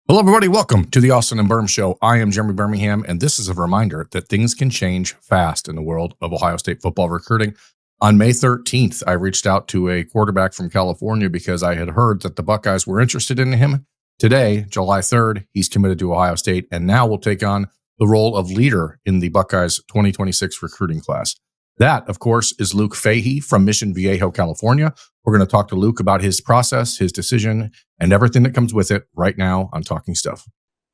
Hello, everybody. Welcome to the Austin and Berm Show. I am Jeremy Birmingham, and this is a reminder that things can change fast in the world of Ohio State football recruiting. On May 13th, I reached out to a quarterback from California because I had heard that the Buckeyes were interested in him. Today, July 3rd, he's committed to Ohio State and now will take on the role of leader in the Buckeyes 2026 recruiting class. That, of course, is Luke Fahey from Mission Viejo, California. We're going to talk to Luke about his process, his decision, and everything that comes with it right now on Talking Stuff.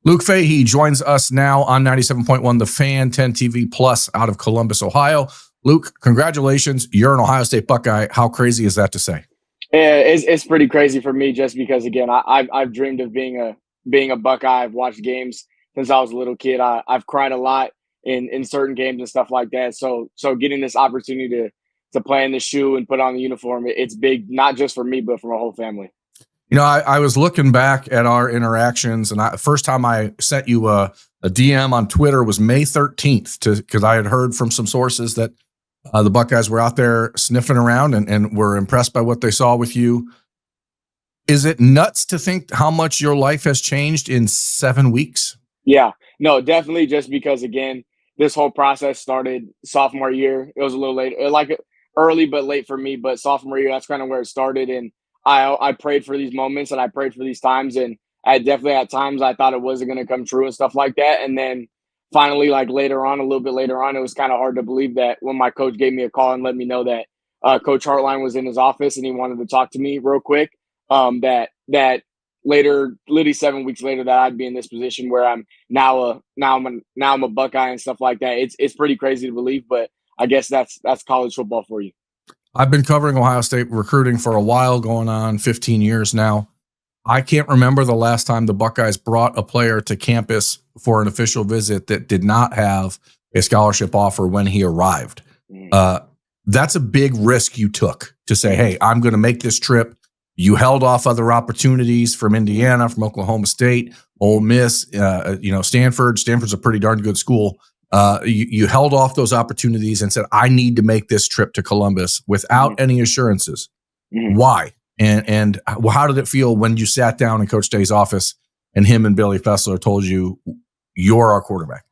Luke Fahey joins us now on 97.1 The Fan, 10 TV Plus out of Columbus, Ohio. Luke, congratulations. You're an Ohio State Buckeye. How crazy is that to say? Yeah, it's pretty crazy for me just because, again, I've dreamed of being a Buckeye. I've watched games since I was a little kid. I've cried a lot in certain games and stuff like that. So getting this opportunity to play in the shoe and put on the uniform, it's big, not just for me, but for my whole family. You know, I was looking back at our interactions, and the first time I sent you a DM on Twitter was May 13th because I had heard from some sources that the Buckeyes were out there sniffing around and were impressed by what they saw with you. Is it nuts to think how much your life has changed in 7 weeks? Yeah, no, definitely, just because, again, this whole process started sophomore year. It was a little late, like early but late for me, but sophomore year, that's kind of where it started. And I prayed for these moments and I prayed for these times. And I definitely at times I thought it wasn't going to come true and stuff like that. And then finally, like later on, a little bit later on, it was kind of hard to believe that when my coach gave me a call and let me know that Coach Hartline was in his office and he wanted to talk to me real quick, that later, literally 7 weeks later, that I'd be in this position where I'm a Buckeye and stuff like that. It's pretty crazy to believe, but I guess that's college football for you. I've been covering Ohio State recruiting for a while, going on 15 years now. I can't remember the last time the Buckeyes brought a player to campus for an official visit that did not have a scholarship offer when he arrived. That's a big risk you took to say, hey, I'm going to make this trip. You held off other opportunities from Indiana, from Oklahoma State, Ole Miss, Stanford. Stanford's a pretty darn good school. You held off those opportunities and said, I need to make this trip to Columbus without any assurances. Why? And how did it feel when you sat down in Coach Day's office and him and Billy Fessler told you, you're our quarterback?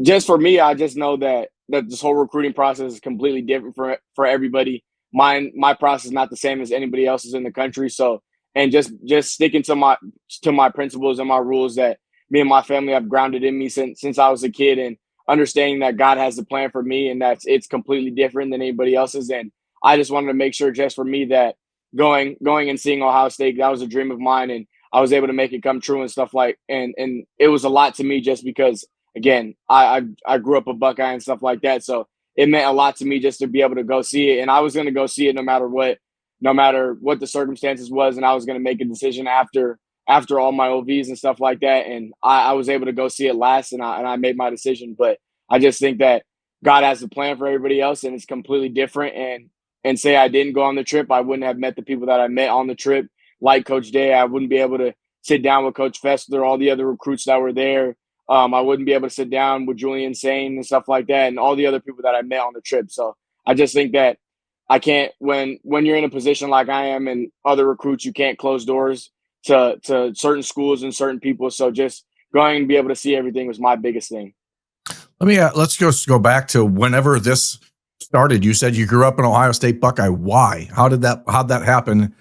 Just for me, I just know that this whole recruiting process is completely different for everybody. My process is not the same as anybody else's in the country. So, and just sticking to my principles and my rules that me and my family have grounded in me since I was a kid, and understanding that God has a plan for me and it's completely different than anybody else's. And I just wanted to make sure, just for me, that going and seeing Ohio State, that was a dream of mine, and I was able to make it come true and stuff and it was a lot to me just because, again, I grew up a Buckeye and stuff like that. So it meant a lot to me just to be able to go see it. And I was going to go see it no matter what the circumstances was. And I was going to make a decision after all my OVs and stuff like that. And I was able to go see it last, and I made my decision. But I just think that God has a plan for everybody else, and it's completely different. And say I didn't go on the trip, I wouldn't have met the people that I met on the trip, like Coach Day. I wouldn't be able to sit down with Coach Fessler, all the other recruits that were there. I wouldn't be able to sit down with Julian Sane and stuff like that, and all the other people that I met on the trip. So I just think that I can't, when you're in a position like I am and other recruits, you can't close doors to certain schools and certain people. So just going and be able to see everything was my biggest thing. Let's just go back to whenever this started. You said you grew up an Ohio State Buckeye. Why? How'd that happen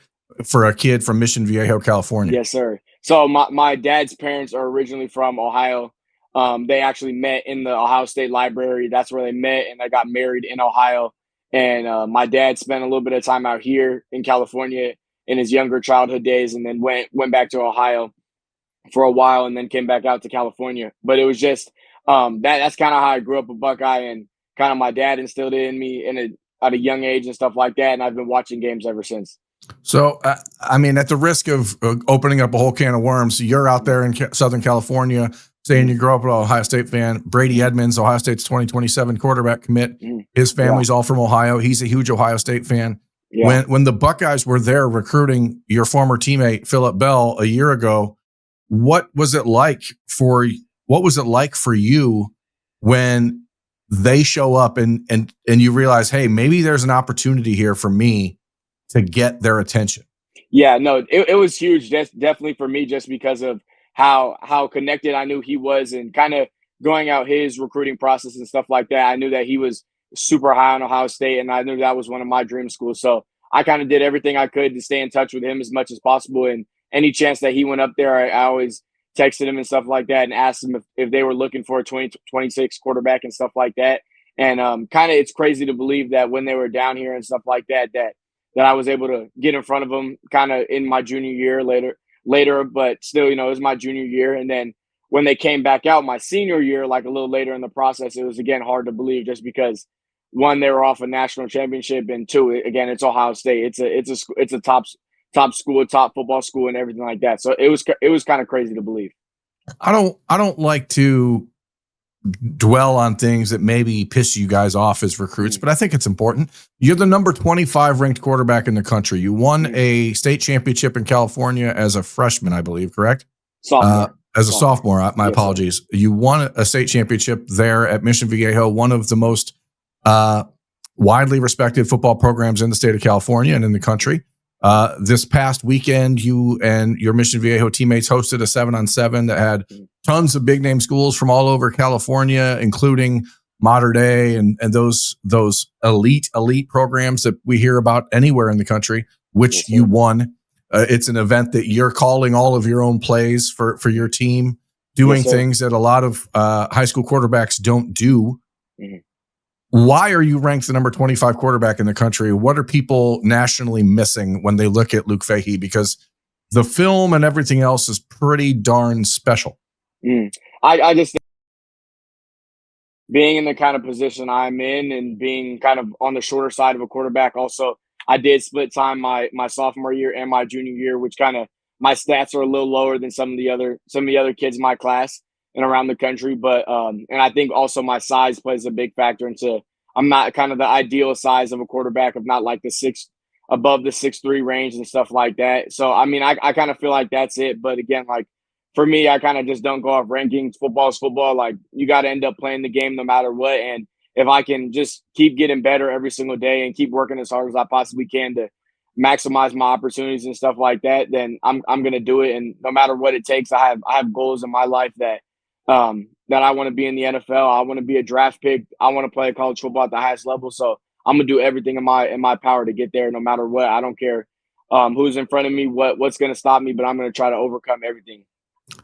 for a kid from Mission Viejo, California? Yes, sir. So my dad's parents are originally from Ohio. They actually met in the Ohio State library. That's where they met, and they got married in Ohio. And my dad spent a little bit of time out here in California in his younger childhood days, and then went back to Ohio for a while, and then came back out to California. But it was just that's kind of how I grew up a Buckeye, and kind of my dad instilled it in me at a young age and stuff like that. And I've been watching games ever since. So, at the risk of opening up a whole can of worms, you're out there in Southern California saying you grew up an Ohio State fan. Brady Edmonds, Ohio State's 2027 quarterback commit. His family's all from Ohio. He's a huge Ohio State fan. Yeah. When the Buckeyes were there recruiting your former teammate, Phillip Bell, a year ago, what was it like for you when they show up and you realize, hey, maybe there's an opportunity here for me to get their attention? Yeah, no, it was huge. That's definitely for me, just because of how connected I knew he was, and kind of going out his recruiting process and stuff like that. I knew that he was super high on Ohio State, and I knew that was one of my dream schools. So I kind of did everything I could to stay in touch with him as much as possible. And any chance that he went up there, I always texted him and stuff like that and asked him if they were looking for a 2026 quarterback and stuff like that. And kind of it's crazy to believe that when they were down here and stuff like that, that I was able to get in front of them kind of in my junior year later, but still, it was my junior year. And then when they came back out my senior year, like a little later in the process, it was again hard to believe just because one, they were off a national championship, and two, again, it's Ohio State. It's a top school, top football school, and everything like that. So it was kind of crazy to believe. I don't like to dwell on things that maybe piss you guys off as recruits, but I think it's important. You're the number 25 ranked quarterback in the country. You won a state championship in California as a freshman, I believe, correct? Sophomore. As a sophomore, my apologies. Sir. You won a state championship there at Mission Viejo, one of the most widely respected football programs in the state of California and in the country. This past weekend, you and your Mission Viejo teammates hosted a 7-on-7 that had tons of big name schools from all over California, including Mater Dei and those elite programs that we hear about anywhere in the country, which you won. It's an event that you're calling all of your own plays for your team, doing things that a lot of high school quarterbacks don't do. Mm-hmm. Why are you ranked the number 25 quarterback in the country? What are people nationally missing when they look at Luke Fahey? Because the film and everything else is pretty darn special. I just think being in the kind of position I'm in and being kind of on the shorter side of a quarterback. Also, I did split time my sophomore year and my junior year, which kind of my stats are a little lower than some of the other kids in my class and around the country. But and I think also my size plays a big factor into I'm not kind of the ideal size of a quarterback of not like above the 6'3" range and stuff like that. So I mean I kind of feel like that's it. But again, like for me, I kind of just don't go off rankings. Football is football. Like you got to end up playing the game no matter what. And if I can just keep getting better every single day and keep working as hard as I possibly can to maximize my opportunities and stuff like that, then I'm going to do it. And no matter what it takes, I have goals in my life that I want to be in the NFL. I want to be a draft pick. I want to play college football at the highest level. So I'm going to do everything in my power to get there no matter what. I don't care who's in front of me, what's going to stop me, but I'm going to try to overcome everything.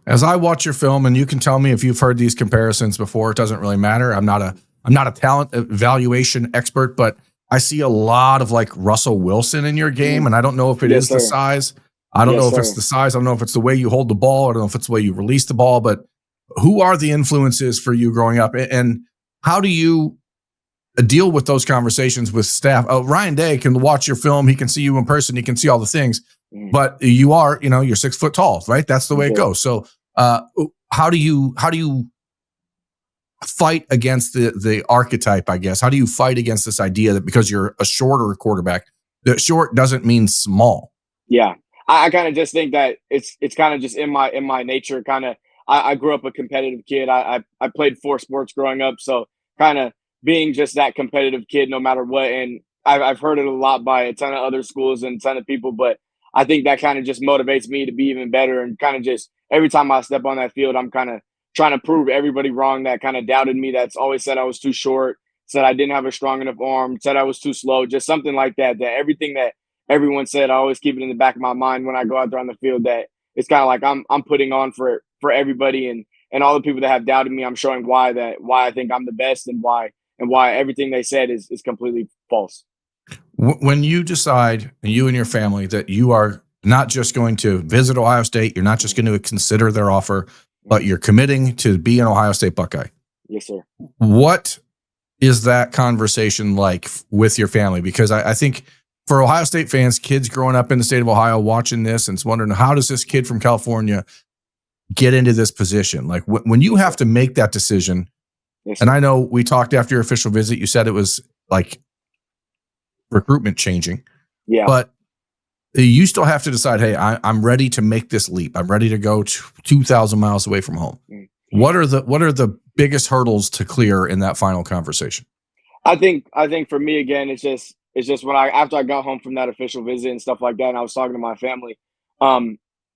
As I watch your film, and you can tell me if you've heard these comparisons before, it doesn't really matter. I'm not a talent evaluation expert, but I see a lot of like Russell Wilson in your game, and I don't know if it is the size. I don't know if it's the size. I don't know if it's the way you hold the ball. I don't know if it's the way you release the ball, but who are the influences for you growing up, and how do you deal with those conversations with staff? Ryan Day can watch your film. He can see you in person. He can see all the things, but you're 6 foot tall, right? That's the way it goes. So how do you fight against the archetype, I guess? How do you fight against this idea that because you're a shorter quarterback, that short doesn't mean small? Yeah. I kind of just think that it's kind of just in my nature. Kind of, I grew up a competitive kid. I played 4 sports growing up. So kind of being just that competitive kid, no matter what. And I've heard it a lot by a ton of other schools and a ton of people, but I think that kind of just motivates me to be even better. And kind of just every time I step on that field, I'm kind of trying to prove everybody wrong that kind of doubted me, that's always said I was too short, said I didn't have a strong enough arm, said I was too slow, just something like that, that everything that everyone said, I always keep it in the back of my mind when I go out there on the field, that it's kind of like I'm putting on for everybody and all the people that have doubted me. I'm showing why I think I'm the best and why everything they said is completely false. When you decide, and you and your family, that you are not just going to visit Ohio State, you're not just going to consider their offer, but you're committing to be an Ohio State Buckeye. Yes, sir. What is that conversation like with your family? Because I think for Ohio State fans, kids growing up in the state of Ohio watching this and wondering, how does this kid from California get into this position? Like when you have to make that decision, and I know we talked after your official visit, you said it was like recruitment changing, but you still have to decide, hey, I'm ready to make this leap. I'm ready to go 2,000 miles away from home. What are the biggest hurdles to clear in that final conversation? I think for me, again, it's just when after I got home from that official visit and stuff like that, and I was talking to my family,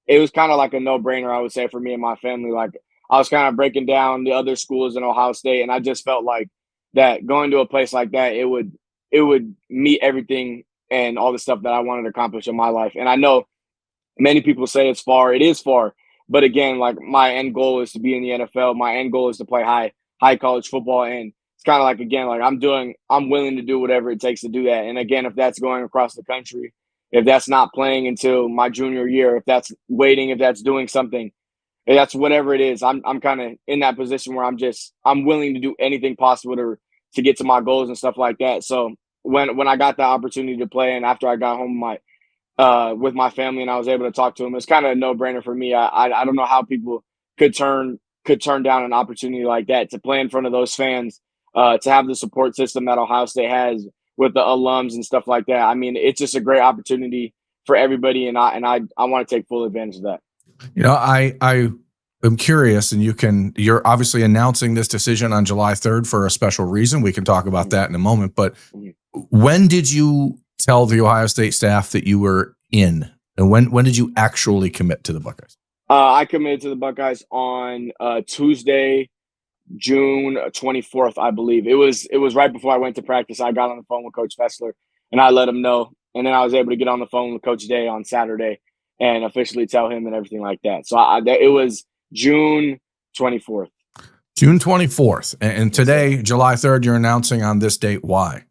it was kind of like a no-brainer, I would say, for me and my family. Like, I was kind of breaking down the other schools in Ohio State, and I just felt like that going to a place like that, it would meet everything and all the stuff that I wanted to accomplish in my life. And I know many people say it's far. It is far. But again, like, my end goal is to be in the NFL. My end goal is to play high college football. And it's kind of like, again, like, I'm willing to do whatever it takes to do that. And again, if that's going across the country, if that's not playing until my junior year, if that's waiting, if that's doing something, if that's whatever it is, I'm kind of in that position where I'm willing to do anything possible to get to my goals and stuff like that. So when I got the opportunity to play, and after I got home with my family and I was able to talk to him, it's kind of a no-brainer for me. I don't know how people could turn down an opportunity like that, to play in front of those fans, to have the support system that Ohio State has with the alums and stuff like that. I mean, it's just a great opportunity for everybody, and I want to take full advantage of that. I am curious, and you're obviously announcing this decision on July 3rd for a special reason. We can talk about that in a moment, but when did you tell the Ohio State staff that you were in, and when did you actually commit to the Buckeyes? I committed to the Buckeyes on Tuesday, June 24th, I believe. It was right before I went to practice. I got on the phone with Coach Fessler, and I let him know. And then I was able to get on the phone with Coach Day on Saturday and officially tell him and everything like that. So it was June 24th. June 24th. And today, July 3rd, you're announcing on this date. Why?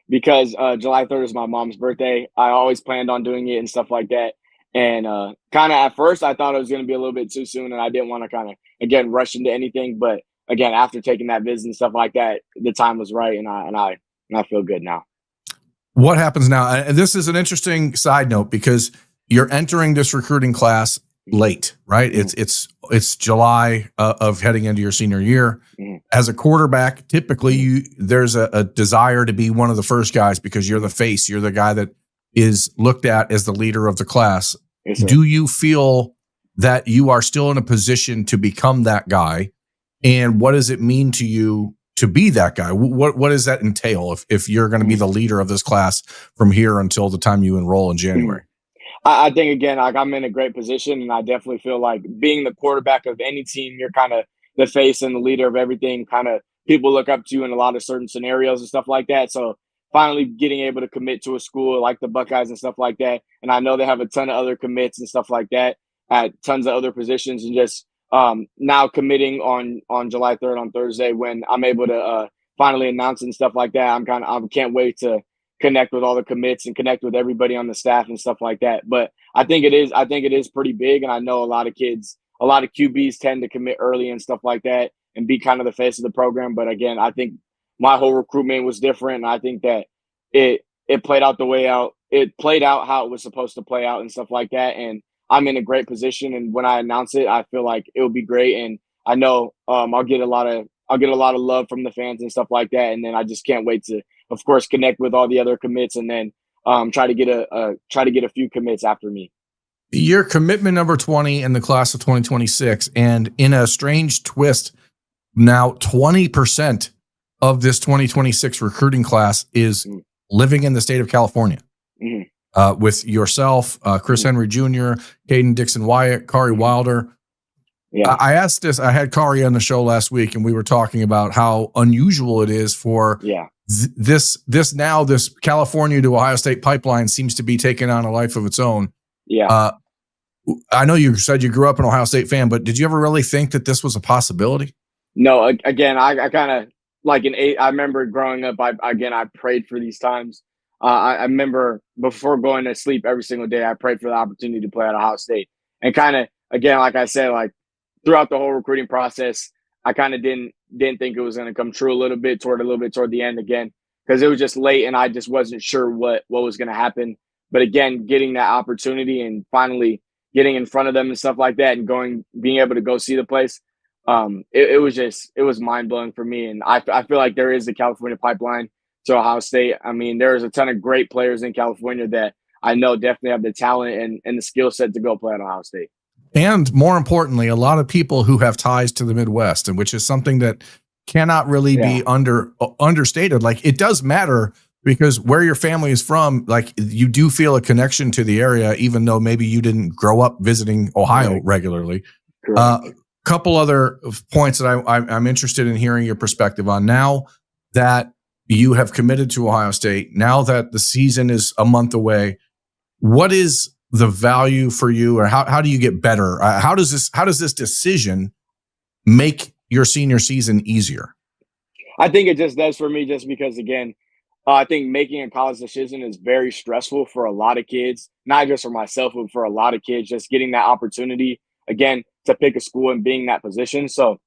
Because July 3rd is my mom's birthday. I always planned on doing it and stuff like that. And kind of at first, I thought it was going to be a little bit too soon, and I didn't want to kind of, again, rush into anything. But again, after taking that visit and stuff like that, the time was right, and I feel good now. What happens now? And this is an interesting side note, because you're entering this recruiting class late, right? Mm-hmm. It's July of heading into your senior year. Mm-hmm. As a quarterback, typically there's a desire to be one of the first guys because you're the face. You're the guy that is looked at as the leader of the class. Yes, do you feel that you are still in a position to become that guy? And what does it mean to you to be that guy? What does that entail if you're going to be the leader of this class from here until the time you enroll in January? I think, again, like, I'm in a great position, and I definitely feel like being the quarterback of any team, you're kind of the face and the leader of everything. Kind of people look up to you in a lot of certain scenarios and stuff like that. So finally getting able to commit to a school like the Buckeyes and stuff like that. And I know they have a ton of other commits and stuff like that at tons of other positions, and just now committing on July 3rd on Thursday, when I'm able to finally announce and stuff like that. I can't wait to connect with all the commits and connect with everybody on the staff and stuff like that. But I think it is pretty big. And I know a lot of QBs tend to commit early and stuff like that and be kind of the face of the program. But again, I think my whole recruitment was different. And I think that it played out how it was supposed to play out and stuff like that. And I'm in a great position. And when I announce it, I feel like it will be great. And I know I'll get a lot of love from the fans and stuff like that. And then I just can't wait to, of course, connect with all the other commits, and then try to get a few commits after me. You're commitment number 20 in the class of 2026, and in a strange twist, now 20% of this 2026 recruiting class is living in the state of California. Mm-hmm. With yourself, Chris Henry Jr., Caden Dixon-Wyatt, Kari Wilder. Yeah. I asked this. I had Kari on the show last week, and we were talking about how unusual it is for this California to Ohio State pipeline seems to be taking on a life of its own. Yeah. I know you said you grew up an Ohio State fan, but did you ever really think that this was a possibility? No. Again, I kind of like I remember growing up. I prayed for these times. I remember before going to sleep every single day, I prayed for the opportunity to play at Ohio State. And kind of, again, like I said, like throughout the whole recruiting process, I kind of didn't think it was going to come true a little bit toward the end again, because it was just late and I just wasn't sure what was going to happen. But again, getting that opportunity and finally getting in front of them and stuff like that, and being able to go see the place, it was mind blowing for me. And I feel like there is the California pipeline to Ohio State. I mean, there's a ton of great players in California that I know definitely have the talent and the skill set to go play at Ohio State. And more importantly, a lot of people who have ties to the Midwest, and which is something that cannot really be understated. Like, it does matter because where your family is from, like you do feel a connection to the area, even though maybe you didn't grow up visiting Ohio regularly. Couple other points that I'm interested in hearing your perspective on now that you have committed to Ohio State, now that the season is a month away. What is the value for you, or how do you get better? How does this decision make your senior season easier? I think it just does for me, just because, again, I think making a college decision is very stressful for a lot of kids, not just for myself, but for a lot of kids, just getting that opportunity, again, to pick a school and being in that position. So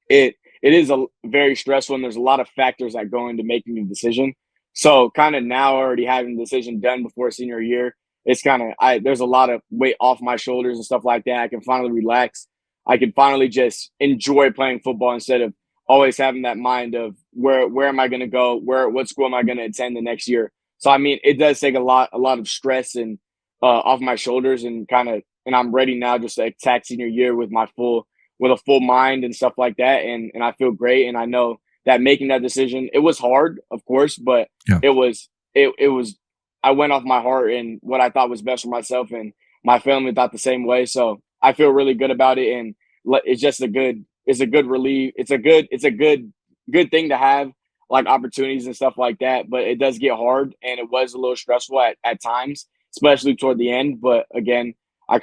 it is very stressful, and there's a lot of factors that go into making a decision. So kind of now already having the decision done before senior year, it's kind of, there's a lot of weight off my shoulders and stuff like that. I can finally relax. I can finally just enjoy playing football instead of always having that mind of where am I going to go? What school am I going to attend the next year? So, I mean, it does take a lot of stress and off my shoulders, and I'm ready now just to attack senior year with a full mind and stuff like that. And I feel great. And I know that making that decision, it was hard, of course, but it was, I went off my heart and what I thought was best for myself, and my family thought the same way. So I feel really good about it. And it's just a good relief. It's a good thing to have, like, opportunities and stuff like that, but it does get hard, and it was a little stressful at times, especially toward the end. But again, I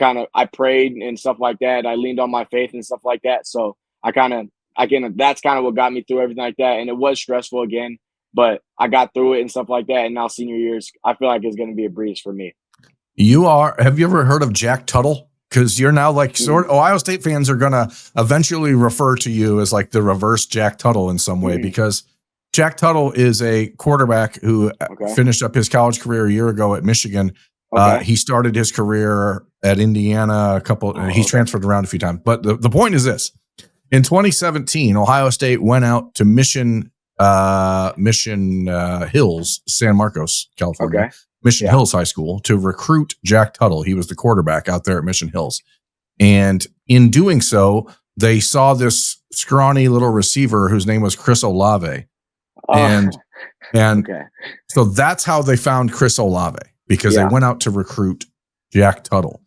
prayed and stuff like that. I leaned on my faith and stuff like that. So that's kind of what got me through everything like that. And it was stressful again, but I got through it and stuff like that. And now senior years, I feel like it's going to be a breeze for me. Have you ever heard of Jack Tuttle? Because you're now Ohio State fans are going to eventually refer to you as like the reverse Jack Tuttle in some way, because Jack Tuttle is a quarterback who finished up his college career a year ago at Michigan. He started his career at Indiana he's transferred around a few times. But the point is this: in 2017, Ohio State went out to Mission Hills, San Marcos, California. Mission Hills High School to recruit Jack Tuttle. He was the quarterback out there at Mission Hills. And in doing so, they saw this scrawny little receiver whose name was Chris Olave. So that's how they found Chris Olave, because they went out to recruit Jack Tuttle.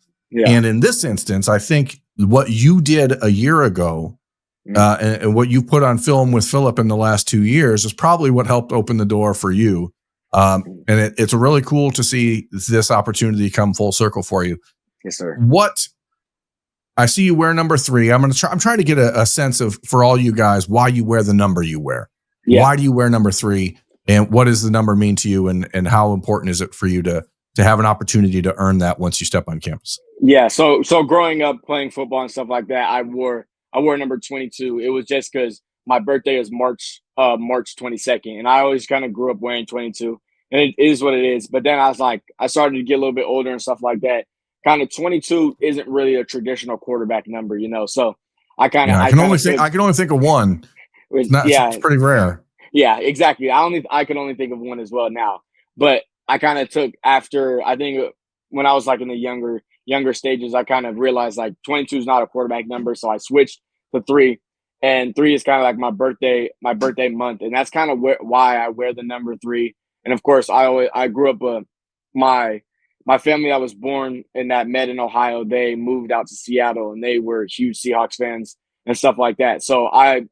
And in this instance, I think what you did a year ago and what you put on film with Philip in the last 2 years is probably what helped open the door for you. And it's really cool to see this opportunity come full circle for you. Yes, sir. I see you wear number 3. I'm trying to get a sense of, for all you guys, why you wear the number you wear. Why do you wear number 3? And what does the number mean to you? And how important is it for you to have an opportunity to earn that once you step on campus? Yeah. So growing up playing football and stuff like that, I wore number 22. It was just because my birthday is March 22nd, and I always kind of grew up wearing 22, and it is what it is. But then I started to get a little bit older and stuff like that. Kind of 22 isn't really a traditional quarterback number, So I can only think of one. It's pretty rare. Yeah, exactly. I can only think of one as well now. But I kind of took after, I think when I was like in the younger stages, I kind of realized like 22 is not a quarterback number, so I switched to 3. And 3 is kind of like my birthday month. And that's kind of why I wear the number 3. And of course, I grew up, my family I was born in that met in Ohio, they moved out to Seattle, and they were huge Seahawks fans and stuff like that. So I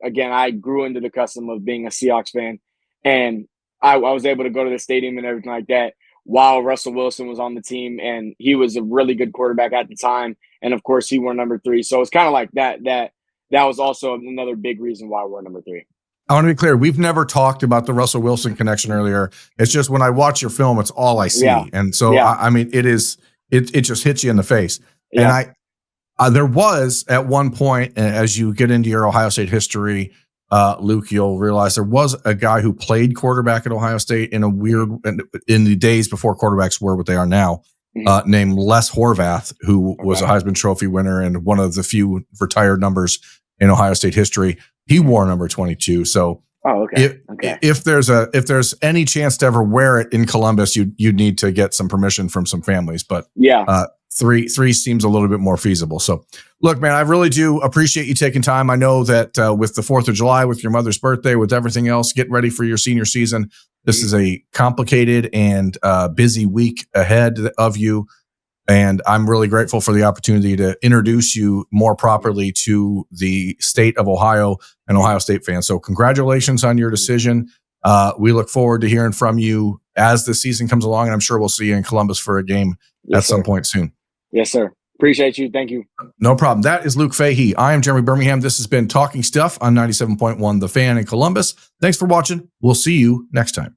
grew into the custom of being a Seahawks fan. And I was able to go to the stadium and everything like that while Russell Wilson was on the team. And he was a really good quarterback at the time. And of course, he wore number 3. So it's kind of like that was also another big reason why I wore number 3. I want to be clear. We've never talked about the Russell Wilson connection earlier. It's just when I watch your film, it's all I see. Yeah. And so, I mean, it just hits you in the face. Yeah. And there was at one point, as you get into your Ohio State history, Luke, you'll realize there was a guy who played quarterback at Ohio State in the days before quarterbacks were what they are now, named Les Horvath, who was a Heisman Trophy winner and one of the few retired numbers in Ohio State history. He wore number 22. So if there's any chance to ever wear it in Columbus, you'd need to get some permission from some families. But three seems a little bit more feasible. So look, man, I really do appreciate you taking time. I know that with the 4th of July, with your mother's birthday, with everything else, getting ready for your senior season, this is a complicated and busy week ahead of you. And I'm really grateful for the opportunity to introduce you more properly to the state of Ohio and Ohio State fans. So congratulations on your decision. We look forward to hearing from you as the season comes along, and I'm sure we'll see you in Columbus for a game at some point soon. Yes, sir. Appreciate you. Thank you. No problem. That is Luke Fahey. I am Jeremy Birmingham. This has been Talking Stuff on 97.1 The Fan in Columbus. Thanks for watching. We'll see you next time.